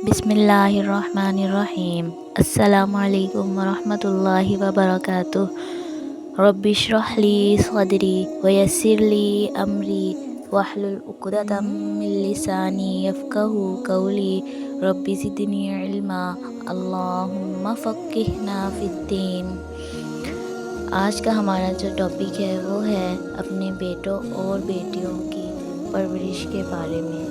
بسم اللہ الرحمن الرحیم۔ السلام علیکم ورحمۃ اللہ وبرکاتہ۔ رب اشرح لی صدری ویسر لی امری واحلل عقدۃ من لسانی یفقہوا قولی۔ رب زدنی علما، اللہم فقہنا فی الدین۔ آج کا ہمارا جو ٹاپک ہے وہ ہے اپنے بیٹوں اور بیٹیوں کی پرورش کے بارے میں۔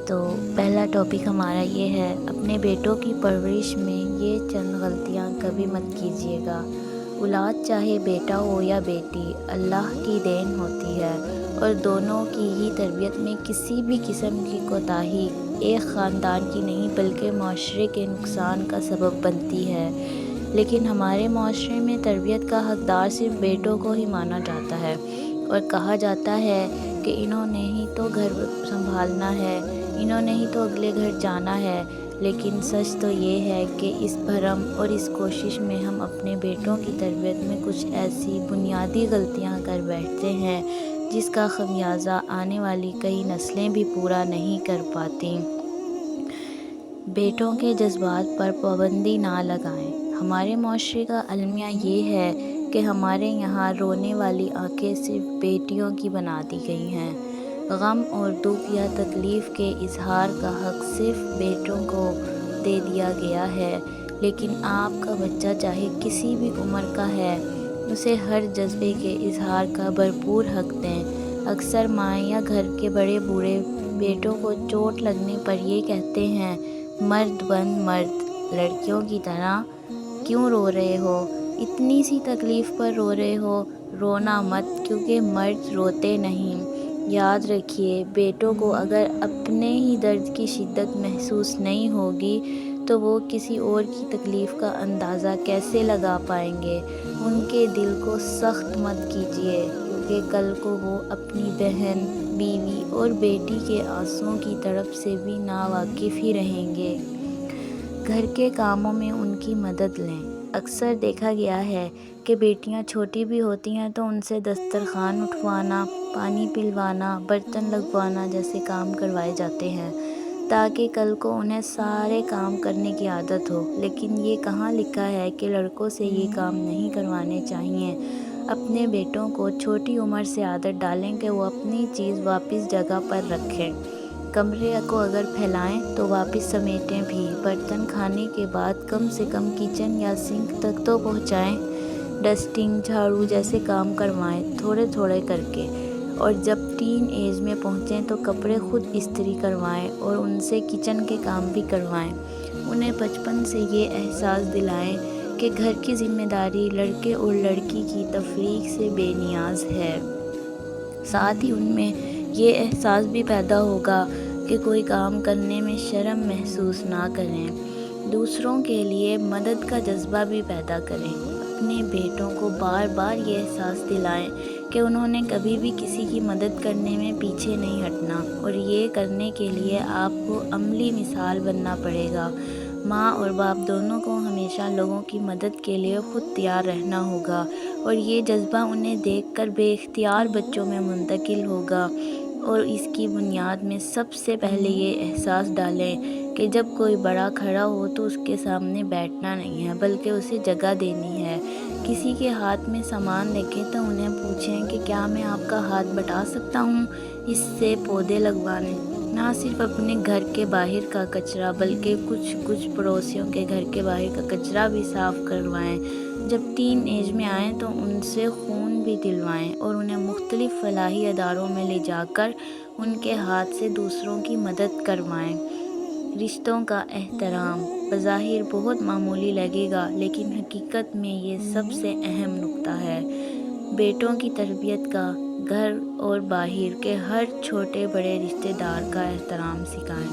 تو پہلا ٹاپک ہمارا یہ ہے، اپنے بیٹوں کی پرورش میں یہ چند غلطیاں کبھی مت کیجیے گا۔ اولاد چاہے بیٹا ہو یا بیٹی، اللہ کی دین ہوتی ہے، اور دونوں کی ہی تربیت میں کسی بھی قسم کی کوتاہی ایک خاندان کی نہیں بلکہ معاشرے کے نقصان کا سبب بنتی ہے۔ لیکن ہمارے معاشرے میں تربیت کا حقدار صرف بیٹوں کو ہی مانا جاتا ہے، اور کہا جاتا ہے کہ انہوں نے ہی تو گھر سنبھالنا ہے، انہوں نے ہی تو اگلے گھر جانا ہے۔ لیکن سچ تو یہ ہے کہ اس بھرم اور اس کوشش میں ہم اپنے بیٹوں کی تربیت میں کچھ ایسی بنیادی غلطیاں کر بیٹھتے ہیں جس کا خمیازہ آنے والی کئی نسلیں بھی پورا نہیں کر پاتیں۔ بیٹوں کے جذبات پر پابندی نہ لگائیں۔ ہمارے معاشرے کا المیہ یہ ہے کہ ہمارے یہاں رونے والی آنکھیں صرف بیٹیوں کی بنا دی گئی ہیں۔ غم اور دکھ یا تکلیف کے اظہار کا حق صرف بیٹوں کو دے دیا گیا ہے، لیکن آپ کا بچہ چاہے کسی بھی عمر کا ہے، اسے ہر جذبے کے اظہار کا بھرپور حق دیں۔ اکثر مائیں یا گھر کے بڑے بوڑھے بیٹوں کو چوٹ لگنے پر یہ کہتے ہیں، مرد بن مرد، لڑکیوں کی طرح کیوں رو رہے ہو، اتنی سی تکلیف پر رو رہے ہو، رونا مت کیونکہ مرد روتے نہیں۔ یاد رکھیے، بیٹوں کو اگر اپنے ہی درد کی شدت محسوس نہیں ہوگی تو وہ کسی اور کی تکلیف کا اندازہ کیسے لگا پائیں گے۔ ان کے دل کو سخت مت کیجیے، کیونکہ کل کو وہ اپنی بہن، بیوی اور بیٹی کے آنسوؤں کی طرف سے بھی ناواقف ہی رہیں گے۔ گھر کے کاموں میں ان کی مدد لیں۔ اکثر دیکھا گیا ہے کہ بیٹیاں چھوٹی بھی ہوتی ہیں تو ان سے دسترخوان اٹھوانا، پانی پلوانا، برتن لگوانا جیسے کام کروائے جاتے ہیں تاکہ کل کو انہیں سارے کام کرنے کی عادت ہو۔ لیکن یہ کہاں لکھا ہے کہ لڑکوں سے یہ کام نہیں کروانے چاہیے۔ اپنے بیٹوں کو چھوٹی عمر سے عادت ڈالیں کہ وہ اپنی چیز واپس جگہ پر رکھیں۔ کمرے کو اگر پھیلائیں تو واپس سمیٹیں بھی۔ برتن کھانے کے بعد کم سے کم کچن یا سنک تک تو پہنچائیں۔ ڈسٹنگ، جھاڑو جیسے کام کروائیں، تھوڑے تھوڑے کر کے۔ اور جب ٹین ایج میں پہنچیں تو کپڑے خود استری کروائیں اور ان سے کچن کے کام بھی کروائیں۔ انہیں بچپن سے یہ احساس دلائیں کہ گھر کی ذمہ داری لڑکے اور لڑکی کی تفریق سے بے نیاز ہے۔ ساتھ ہی ان میں یہ احساس بھی پیدا ہوگا کہ کوئی کام کرنے میں شرم محسوس نہ کریں۔ دوسروں کے لیے مدد کا جذبہ بھی پیدا کریں۔ اپنے بیٹوں کو بار بار یہ احساس دلائیں کہ انہوں نے کبھی بھی کسی کی مدد کرنے میں پیچھے نہیں ہٹنا، اور یہ کرنے کے لیے آپ کو عملی مثال بننا پڑے گا۔ ماں اور باپ دونوں کو ہمیشہ لوگوں کی مدد کے لیے خود تیار رہنا ہوگا، اور یہ جذبہ انہیں دیکھ کر بے اختیار بچوں میں منتقل ہوگا۔ اور اس کی بنیاد میں سب سے پہلے یہ احساس ڈالیں کہ جب کوئی بڑا کھڑا ہو تو اس کے سامنے بیٹھنا نہیں ہے بلکہ اسے جگہ دینی ہے۔ کسی کے ہاتھ میں سامان دیکھیں تو انہیں پوچھیں کہ کیا میں آپ کا ہاتھ بٹا سکتا ہوں، اس سے پودے لگوانے۔ نہ صرف اپنے گھر کے باہر کا کچرا بلکہ کچھ پڑوسیوں کے گھر کے باہر کا کچرا بھی صاف کروائیں۔ جب ٹین ایج میں آئیں تو ان سے خون بھی دلوائیں اور انہیں مختلف فلاحی اداروں میں لے جا کر ان کے ہاتھ سے دوسروں کی مدد کروائیں۔ رشتوں کا احترام بظاہر بہت معمولی لگے گا، لیکن حقیقت میں یہ سب سے اہم نکتہ ہے۔ بیٹوں کی تربیت کا گھر اور باہر کے ہر چھوٹے بڑے رشتہ دار کا احترام سکھائیں۔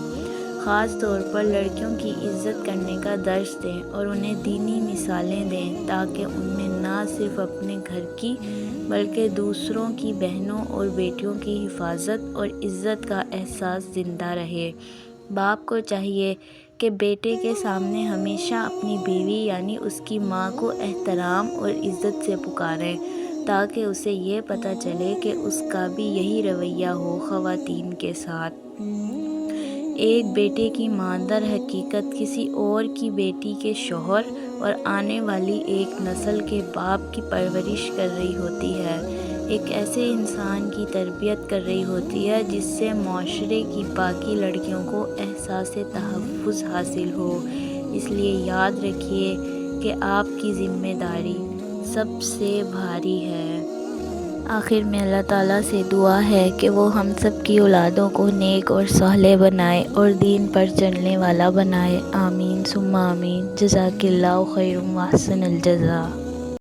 خاص طور پر لڑکیوں کی عزت کرنے کا درس دیں اور انہیں دینی مثالیں دیں تاکہ ان میں نہ صرف اپنے گھر کی بلکہ دوسروں کی بہنوں اور بیٹیوں کی حفاظت اور عزت کا احساس زندہ رہے۔ باپ کو چاہیے کہ بیٹے کے سامنے ہمیشہ اپنی بیوی یعنی اس کی ماں کو احترام اور عزت سے پکاریں تاکہ اسے یہ پتہ چلے کہ اس کا بھی یہی رویہ ہو خواتین کے ساتھ۔ ایک بیٹے کی ماں در حقیقت کسی اور کی بیٹی کے شوہر اور آنے والی ایک نسل کے باپ کی پرورش کر رہی ہوتی ہے، ایک ایسے انسان کی تربیت کر رہی ہوتی ہے جس سے معاشرے کی باقی لڑکیوں کو احساس تحفظ حاصل ہو۔ اس لیے یاد رکھیے کہ آپ کی ذمہ داری سب سے بھاری ہے۔ آخر میں اللہ تعالیٰ سے دعا ہے کہ وہ ہم سب کی اولادوں کو نیک اور صالح بنائے اور دین پر چلنے والا بنائے۔ آمین ثم آمین۔ جزاک اللہ خیر و احسن الجزا۔